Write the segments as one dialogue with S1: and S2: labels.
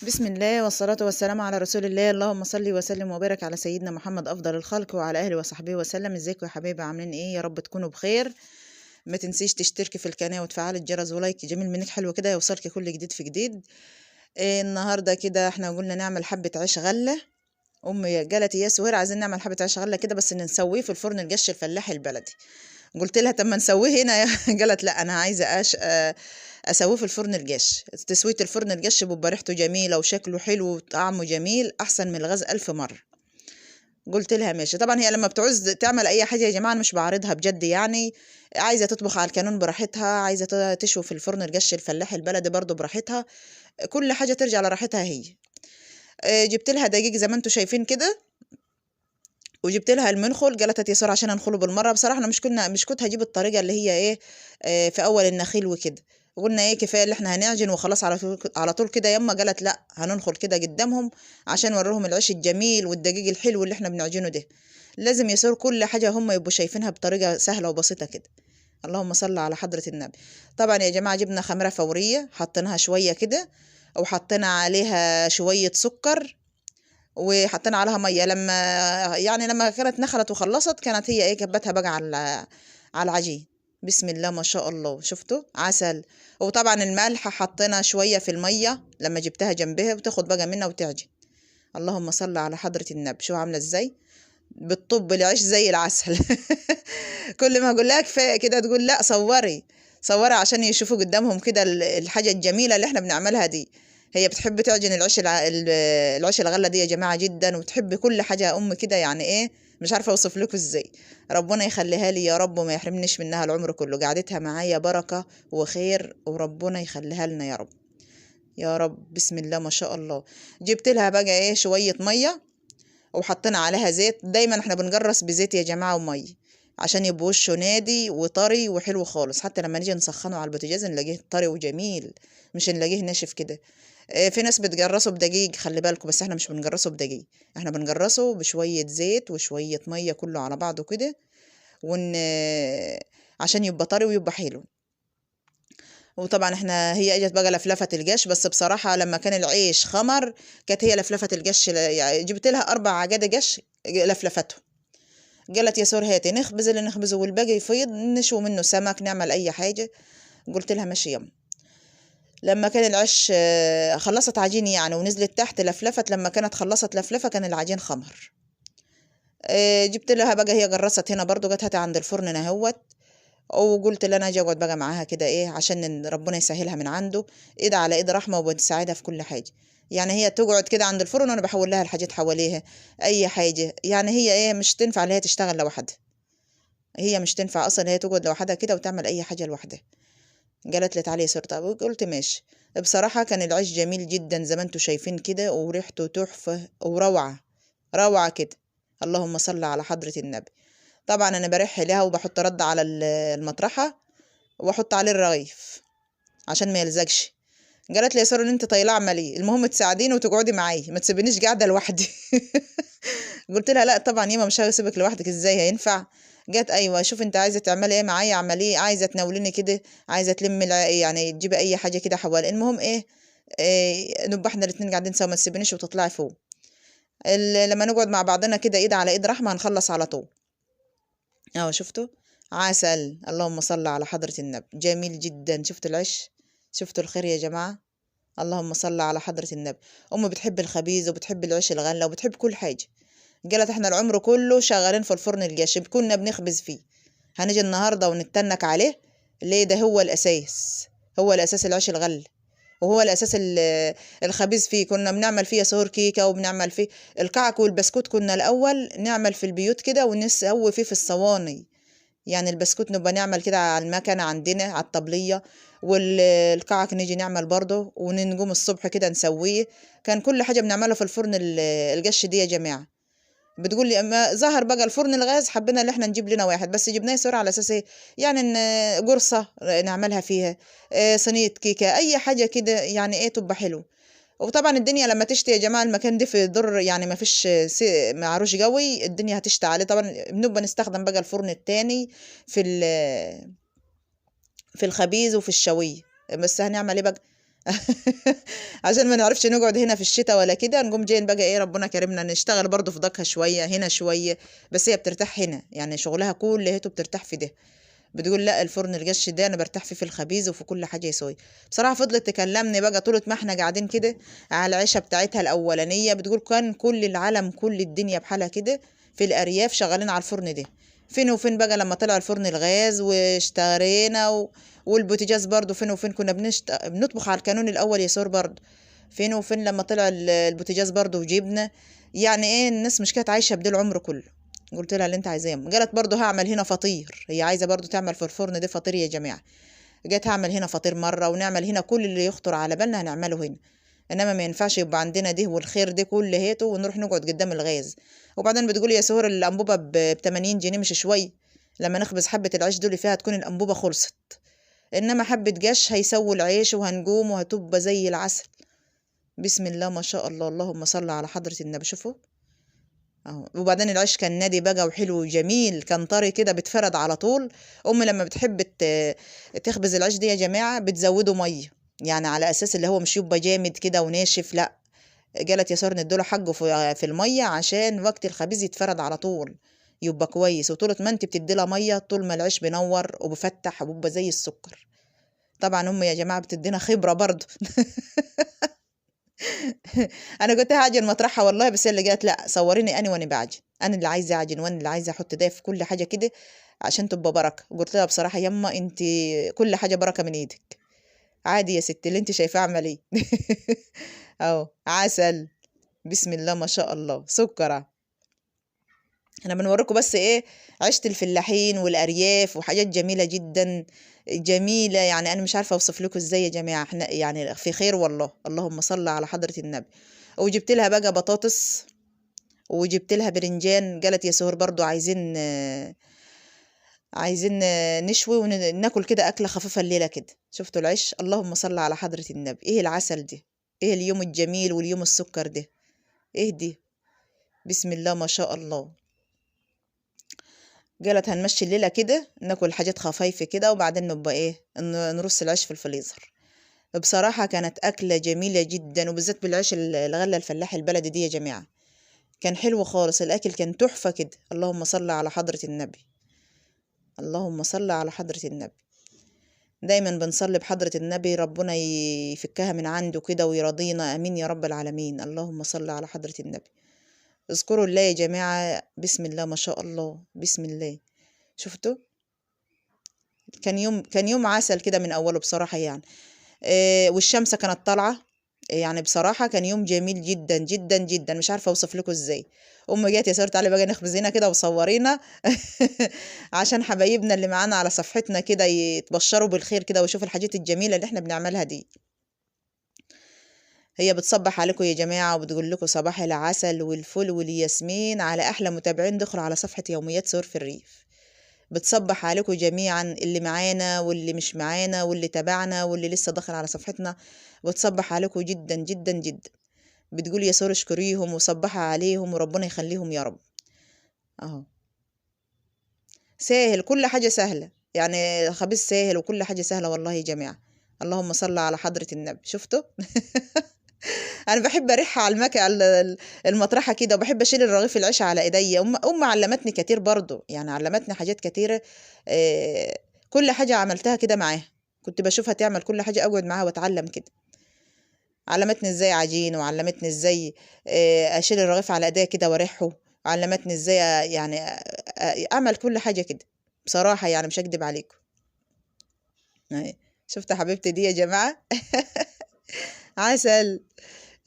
S1: بسم الله والصلاة والسلام على رسول الله. اللهم صل وسلم وبارك على سيدنا محمد أفضل الخلق وعلى أهله وصحبه وسلم. ازيكم يا حبايبي، عاملين ايه؟ يا رب تكونوا بخير. ما تنسيش تشتركي في القناة وتفعلي الجرس ولايك جميل منك حلو كده يوصلك كل جديد في جديد. النهاردة كده احنا قلنا نعمل حبة عيش غلة. أمي قالت يا سهير عايزين نعمل حبة عيش غلة كده، بس نسويه في الفرن القش الفلاحي البلدي. قلت لها طب ما نسويه هنا قالت لا، انا عايزه اسويه في الفرن الجاش. تسويه الفرن الجاش بيبقى ريحته جميله وشكله حلو وطعمه جميل احسن من الغاز الف مره. قلت لها ماشي. طبعا هي لما بتعوز تعمل اي حاجه يا جماعه، أنا مش بعارضها بجد يعني. عايزه تطبخ على الكانون براحتها، عايزه تشوي في الفرن الجاش الفلاحي البلدي برضه براحتها. كل حاجه ترجع لراحتها هي. جبت لها دقيق زي ما انتم شايفين كده، وجبت لها المنخل. قالت يا ساره عشان انخله بالمره. بصراحه انا مش كنت هجيب الطريقه اللي هي ايه، في اول النخيل وكده. قلنا ايه كفايه اللي احنا هنعجن وخلاص على طول كده. يما قالت لا، هننخل كده قدامهم عشان نوريهم العيش الجميل والدقيق الحلو اللي احنا بنعجنه ده. لازم يصير كل حاجه هم يبقوا شايفينها بطريقه سهله وبسيطه كده. اللهم صل على حضره النبي. طبعا يا جماعه جبنا خميره فوريه، حطيناها شويه كده وحطينا عليها شويه سكر وحطينا عليها ميه. لما كانت نخلت وخلصت، كانت هي ايه كبتها بقى على العجين. بسم الله ما شاء الله، شفتوا عسل. وطبعا الملح حطينا شويه في الميه لما جبتها جنبها، وتاخد بقى منها وتعجن. اللهم صل على حضره النبي. شو عامله ازاي؟ بتطب العيش زي العسل. كل ما اقول لها كفايه كده تقول لا صوري صوري عشان يشوفوا قدامهم كده الحاجه الجميله اللي احنا بنعملها دي. هي بتحب تعجن العيش الغله دي يا جماعه جدا، وتحب كل حاجه ام كده يعني ايه. مش عارفه اوصف لكم ازاي. ربنا يخليها لي يا رب وما يحرمنيش منها العمر كله. قعدتها معايا بركه وخير، وربنا يخليها لنا يا رب يا رب. بسم الله ما شاء الله. جبت لها بقى ايه شويه ميه وحطينا عليها زيت. دايما احنا بنجرس بزيت يا جماعه وميه عشان يبقى وشه نادي وطري وحلو خالص. حتى لما نيجي نسخنه على البوتاجاز نلاقيه طري وجميل، مش نلاقيه ناشف كده. في ناس بتجرسه بدقيق، خلي بالكم، بس احنا مش بنجرسه بدقيق. احنا بنجرسه بشويه زيت وشويه ميه كله على بعضه كده، ون عشان يبقى طري ويبقى حلو. وطبعا هي اجت بقى لفلفه الجش، بس بصراحه لما كان العيش خمر كانت هي لفلفه الجش. يعني جبت لها 4 عجاد جش لفلفته. قالت يا سور هاتي نخبز اللي نخبزه والباقي يفيض نشوي منه سمك نعمل اي حاجه. قلت لها ماشي يم. لما كان العيش خلصت عجين يعني ونزلت تحت لفلفت. لما كانت خلصت لفلفه كان العجين خمر. جبت لها بقى، هي جرست هنا برضو، جت هاتي عند الفرن نهوت. وقلت لها انا اجي اقعد بقى معاها كده ايه عشان ربنا يسهلها من عنده. ايد على ايد رحمه وبتساعدها في كل حاجه. يعني هي تقعد كده عند الفرن وانا بحول لها الحاجات حواليها اي حاجه. يعني هي ايه مش تنفع اللي هي تشتغل لوحدها. هي مش تنفع اصلا هي تقعد لوحدها كده وتعمل اي حاجه لوحدها. قالت لي تعالي يا ساره. طب قلت ماشي. بصراحه كان العيش جميل جدا زي ما انتم شايفين كده، وريحته تحفه وروعه روعه كده. اللهم صل على حضره النبي. طبعا انا برح لها وبحط رد على المطرحه واحط عليه الرغيف عشان ما يلزقش. قالت لي يا ساره ان انت طايله عمليه، المهم تساعديني وتقعدي معايا ما تسيبينيش قاعده لوحدي. قلت لها لا طبعا ياما مش هسيبك لوحدك، ازاي هينفع؟ جت ايوه شوف انت عايزه تعملي ايه معايا اعمليه، عايزه تناوليني كده، عايزه تلمي يعني تجيبي اي حاجه كده حوالي. المهم إيه نبقى احنا الاتنين قاعدين سوا، ما تسيبنيش وتطلعي فوق. لما نقعد مع بعضنا كده ايد على ايد رحمه هنخلص على طول. اهو شفتوا عسل. اللهم صل على حضرة النبي، جميل جدا. شفتوا العيش؟ شفتوا الخير يا جماعة؟ اللهم صل على حضرة النبي. أمي بتحب الخبيز وبتحب العيش الغلة وبتحب كل حاجة. قالت احنا العمر كله شغالين في الفرن الجاش كنا بنخبز فيه، هنيجي النهاردة ونتنك عليه ليه؟ ده هو الأساس، هو الأساس العيش الغلة، وهو الأساس الخبيز فيه. كنا بنعمل فيه سهور كيكة وبنعمل فيه الكعك والبسكوت. كنا الأول نعمل في البيوت كده ونسوي فيه في الصواني. يعني البسكوت نبقى نعمل كده على المكنة عندنا على الطبلية، والكعك نيجي نعمل برضه ونقوم الصبح كده نسويه. كان كل حاجة بنعملها في الفرن القش دي يا جماعة. بتقول لي اما ظهر بقى الفرن الغاز حبينا ان احنا نجيب لنا واحد، بس جبناه يسير على اساس ايه؟ يعني ان قرصة نعملها فيها، صينية كيكة اي حاجة كده يعني ايه تبقى حلو. وطبعا الدنيا لما تشتي يا جماعه المكان ده في ضر يعني ما فيش معروش قوي، الدنيا هتشتي عليه. طبعا بنبقى نستخدم بقى الفرن التاني في في الخبيز وفي الشوي. بس هنعمل ايه بقى؟ عشان ما نعرفش نقعد هنا في الشتاء ولا كده، نقوم جايين بقى ايه، ربنا كرمنا نشتغل برضو في ضكها شويه هنا شويه. بس هي بترتاح هنا، يعني شغلها كلهته بترتاح في ده. بتقول لا، الفرن القش ده انا برتاح فيه في الخبيز وفي كل حاجه يسوي. بصراحه فضلت تكلمني بقى طول ما احنا قاعدين كده على العيشه بتاعتها الاولانيه. بتقول كان كل العالم كل الدنيا بحالها كده في الارياف شغالين على الفرن ده. فين وفين بقى لما طلع الفرن الغاز واشترينا والبوتاجاز برضو فين وفين كنا بنطبخ على الكانون الاول يسار برضو. فين وفين لما طلع البوتاجاز برضو وجبنا. يعني ايه، الناس مش كانت عايشه بدي العمر كله. قلت لها اللي انت عايزاه. قالت برضو هعمل هنا فطير، هي عايزه برضو تعمل في الفرن ده فطير يا جماعه. جت هعمل هنا فطير مره، ونعمل هنا كل اللي يخطر على بالنا هنعمله هنا. انما ما ينفعش يبقى عندنا ده والخير ده كله هيته ونروح نقعد قدام الغاز. وبعدين بتقولي يا سهور الانبوبه ب 80 جنيه مش شوي. لما نخبز حبه العيش دول فيها تكون الانبوبه خلصت. انما حبه قش هيسووا العيش وهنقوم وهتبقى زي العسل. بسم الله ما شاء الله، اللهم صل على حضره النبي. شوفوا اهو. وبعدين العيش كان نادي بقى وحلو وجميل، كان طري كده بتفرد على طول. امي لما بتحب تخبز العيش دي يا جماعه بتزوده ميه، يعني على اساس اللي هو مش يبقى جامد كده وناشف، لا. قالت يا ساره ندوله حقه في الميه عشان وقت الخبيز يتفرد على طول يبقى كويس. وطول ما انت بتديلها ميه طول ما العيش بينور وبفتح وبيبقى زي السكر. طبعا امي يا جماعه بتدينا خبره برضه. انا كنت هعجن مطرحها والله، بس هي اللي قالت لا صوريني انا وانا بعجن، انا اللي عايزه اعجن وانا اللي عايزه احط ده في كل حاجه كده عشان تبقى بركه. قلت لها بصراحه يما انت كل حاجه بركه من ايدك. عادي يا ستي اللي انت شايفاه اعمليه. اهو عسل. بسم الله ما شاء الله سكره. انا بنوريكم بس ايه، عشت الفلاحين والارياف وحاجات جميله جدا. جميله يعني انا مش عارفه اوصف لكم ازاي يا جماعه. احنا يعني في خير والله، اللهم صل على حضره النبي. وجبت لها بقى بطاطس وجبت لها برنجان. قالت يا سهور برضو عايزين نشوي وناكل كده اكله خفيفه الليله كده. شفتوا العيش، اللهم صل على حضره النبي. ايه العسل ده، ايه اليوم الجميل واليوم السكر ده، ايه دي. بسم الله ما شاء الله. قالت هنمشي الليلة كده ناكل حاجات خفيفة كده وبعدين نبقى ايه نرص العيش في الفريزر. بصراحة كانت أكلة جميلة جدا، وبالذات بالعيش الغلة الفلاحي البلدي دي يا جماعة. كان حلو خالص الأكل، كان تحفة كده. اللهم صل على حضرة النبي. اللهم صل على حضرة النبي. دايما بنصلي بحضرة النبي ربنا يفكها من عنده كده ويرضينا، امين يا رب العالمين. اللهم صل على حضرة النبي. اذكروا الله يا جماعة. بسم الله ما شاء الله، بسم الله. شفتوا، كان يوم عسل كده من اوله بصراحة يعني. والشمس كانت طالعة. يعني بصراحة كان يوم جميل جدا جدا جدا، مش عارفة اوصف لكم ازاي. امي جت يا ساره تعالي بقى نخبز هنا كده وصورينا. عشان حبايبنا اللي معانا على صفحتنا كده يتبشروا بالخير كده ويشوفوا الحاجات الجميلة اللي احنا بنعملها دي. هي بتصبح عليكم يا جماعة وبتقول لكم صباح العسل والفل والياسمين على أحلى متابعين دخلوا على صفحة يوميات سور في الريف. بتصبح عليكم جميعا اللي معانا واللي مش معانا واللي تابعنا واللي لسه داخل على صفحتنا. بتصبح عليكم جدا جدا جدا. بتقول يا سور اشكريهم وصبحها عليهم وربنا يخليهم يا رب. اهو سهل، كل حاجة سهلة يعني. الخبيث سهل وكل حاجة سهلة والله يا جماعة. اللهم صل على حضرة النبي. شفتوا. انا بحب اريحها على المطرحه كده، وبحب اشيل الرغيف العيش على ايديا. ام علمتني كتير برضو، يعني علمتني حاجات كتيره. كل حاجه عملتها كده معاها. كنت بشوفها تعمل كل حاجه اقعد معاها واتعلم كده. علمتني ازاي عجين، وعلمتني ازاي اشيل الرغيف على ايديا كده واريحه. وعلمتني ازاي يعني اعمل كل حاجه كده. بصراحه يعني مش هكدب عليكم. شفت حبيبتي دي يا جماعه. عسل.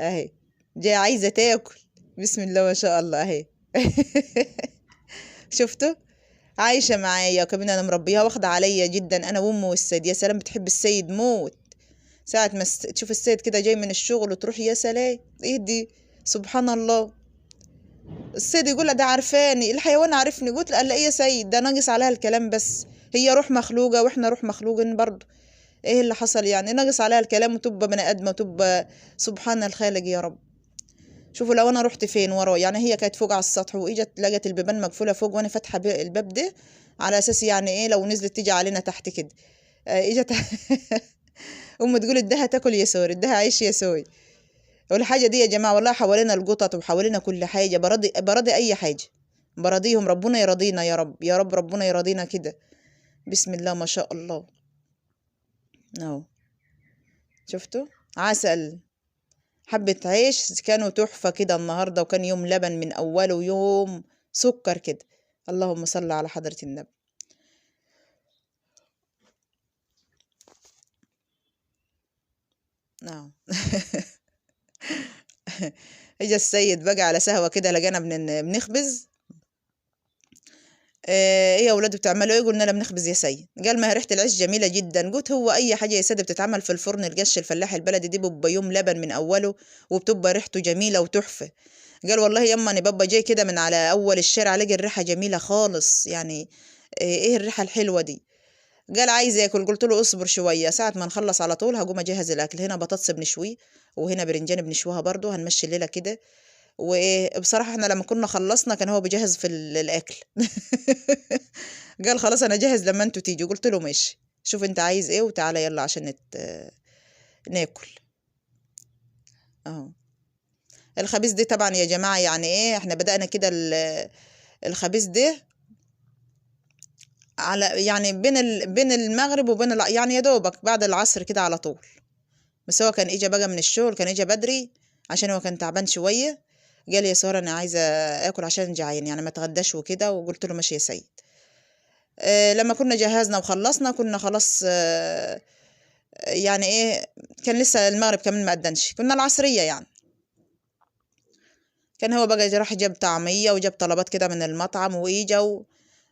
S1: اهي جاي عايزة تاكل. بسم الله ما شاء الله اهي. شفتوا، عايشة معايا كمان. انا مربيها واخدة عليا جدا انا وامي والسيد. يا سلام بتحب السيد موت. ساعة ما تشوف السيد كده جاي من الشغل وتروح يا سلام ايه دي. سبحان الله. السيد يقول لها ده عارفاني الحيوان عارفني. قلت له قال ايه يا سيد ده ناقص عليها الكلام بس. هي روح مخلوقة واحنا روح مخلوقين برضه. ايه اللي حصل يعني، ناقص عليها الكلام وتبقى بني ادمه وتبقى. سبحان الخالق يا رب. شوفوا لو انا رحت فين ورا، يعني هي كانت فوق على السطح واجت لقت البيبان مقفوله فوق وانا فاتحه الباب ده على اساس يعني ايه لو نزلت تيجي علينا تحت كده. اجت. أم تقول ادها تاكل يسوي، ادها عيش يسوي. والحاجة دي يا جماعة والله حوالينا القطط وحوالينا كل حاجة، براضي أي حاجة، براضيهم. ربنا يرضينا يا رب، يا رب ربنا يرضينا كده. بسم الله ما شاء الله. اهو شفتوا عسل، حبة عيش كانوا تحفة كده النهاردة، وكان يوم لبن من أوله، يوم سكر كده. اللهم صل على حضرة النبي. نعم. اجا السيد بقى على سهوة كده، لقينا بنخبز. ايه يا ولاد بتعملوا ايه؟ قلنا له بنخبز يا سيد. قال ما هي ريحة العيش جميلة جدا. قلت هو اي حاجة يا سيد بتتعمل في الفرن القش الفلاح البلدي دي بيبقى يوم لبن من اوله، وبتبقى ريحته جميلة وتحفة. قال والله يما انا بابا جاي كده من على اول الشارع لقي الريحة جميلة خالص يعني. ايه الريحة الحلوة دي؟ قال عايز ياكل. قلت له اصبر شويه، ساعه ما نخلص على طول هقوم اجهز الاكل. هنا بطاطس بنشويه، وهنا برنجان بنشويها برضه، هنمشي الليله كده. وايه بصراحه احنا لما كنا خلصنا كان هو بيجهز في الاكل. قال خلاص انا جاهز لما انتوا تيجوا. قلت له ماشي، شوف انت عايز ايه وتعالى يلا عشان ناكل. اهو الخبيز دي طبعا يا جماعه يعني ايه، احنا بدأنا كده الخبيز ده على يعني بين المغرب وبين يعني يا دوبك بعد العصر كده على طول. بس هو كان اجى بقى من الشغل، كان اجى بدري عشان هو كان تعبان شويه. قال يا ساره انا عايزه اكل عشان جعان يعني ما اتغداش وكده. وقلت له ماشي يا سيد. لما كنا جهزنا وخلصنا كنا خلاص. يعني ايه، كان لسه المغرب كمان ما أذنش، كنا العصريه يعني. كان هو بقى راح جاب طعميه وجاب طلبات كده من المطعم واجا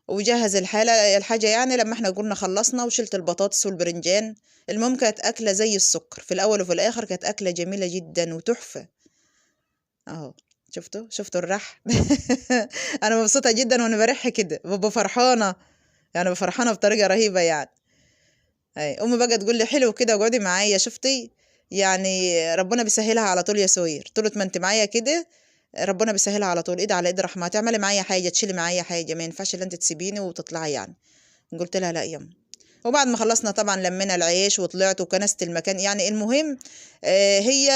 S1: وجهز الحاجه يعني. لما احنا قلنا خلصنا وشلت البطاطس والبرنجان. المهم كانت اكله زي السكر في الاول وفي الاخر، كانت اكله جميله جدا وتحفه. اهو شفتوا الرح. انا مبسوطه جدا وانا برح كده، ببقى فرحانه يعني، ببقى فرحانه بطريقه رهيبه يعني. اي امي بقى تقول لي حلو كده وقعدي معايا شفتي، يعني ربنا بيسهلها على طول يا سوير. طول ما انت معايا كده ربنا بيسهلها على طول، ايد على ايد رحمه. تعملي معايا حاجه، تشيلي معايا حاجه، ما ينفعش ان انت تسيبيني وتطلعي يعني. قلت لها لا يما. وبعد ما خلصنا طبعا لمينا العيش وطلعت وكنست المكان يعني. المهم هي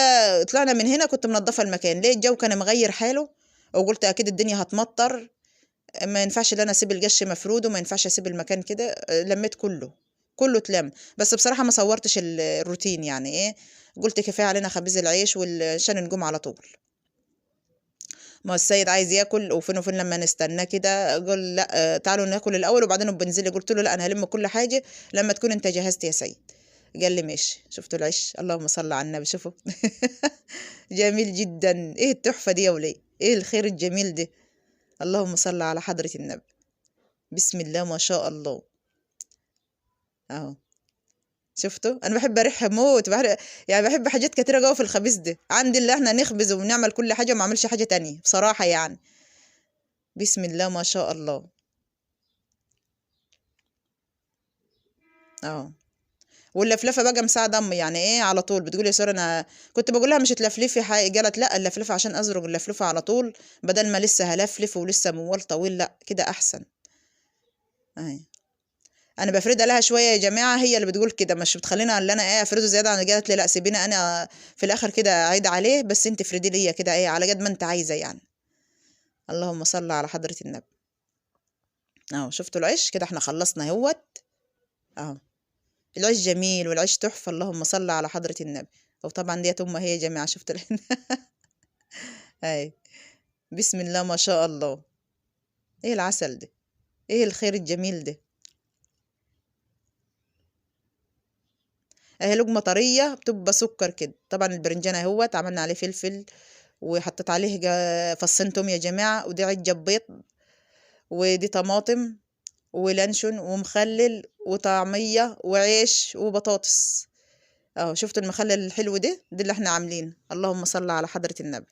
S1: طلعنا من هنا كنت منظفه المكان، ليه الجو كان مغير حاله، وقلت اكيد الدنيا هتمطر، ما ينفعش ان انا اسيب القش مفرود وما ينفعش اسيب المكان كده. لميت كله اتلم. بس بصراحه ما صورتش الروتين يعني ايه، قلت كفايه علينا خبيز العيش عشان نقوم على طول. ما هو السيد عايز ياكل، وفين وفين لما نستناه كده قال لا تعالوا ناكل الاول وبعدين بنزل. قلت له لا انا هلم كل حاجه لما تكون انت جهزت يا سيد. قال لي ماشي. شفتوا العيش؟ اللهم صل على النبي. شوفوا. جميل جدا. ايه التحفه دي يا وليه؟ ايه الخير الجميل ده؟ اللهم صل على حضره النبي. بسم الله ما شاء الله. اهو شفتوا انا بحب اريح موت، يعني بحب حاجات كتيره جوه في الخبيز ده. عندي اللي احنا نخبز ونعمل كل حاجه وما اعملش حاجه تانية بصراحه يعني. بسم الله ما شاء الله. اه واللفلفه بقى مساعده امي يعني ايه، على طول بتقول يا ساره انا كنت بقول لها مش تلفلفي حاجه، قالت لا اللفلفه عشان ازرق اللفلفه على طول، بدل ما لسه هلفلف ولسه موال طويل، لا كده احسن. اهي انا بفردها لها شويه يا جماعه، هي اللي بتقول كده، مش بتخلينا اللي انا ايه افرده زياده عن. قالت لي لا سيبيني انا في الاخر كده اعيد عليه، بس انت افردي لي كده ايه على قد ما انت عايزه يعني. اللهم صل على حضره النبي. اهو شفتوا العيش كده احنا خلصنا اهوت. اهو العيش جميل والعيش تحفه. اللهم صل على حضره النبي. وطبعا ديت امه هي يا جماعه. شفتوا هاي بسم الله ما شاء الله. ايه العسل ده؟ ايه الخير الجميل ده؟ اهي لقمه طريه بتبقى سكر كده. طبعا البرنجان اهوت عملنا عليه فلفل، وحطيت عليه فصين توم يا جماعه، ودي عجة بيض، ودي طماطم ولانشون ومخلل وطعميه وعيش وبطاطس. اهو شفتوا المخلل الحلو ده اللي احنا عاملينه. اللهم صل على حضره النبي.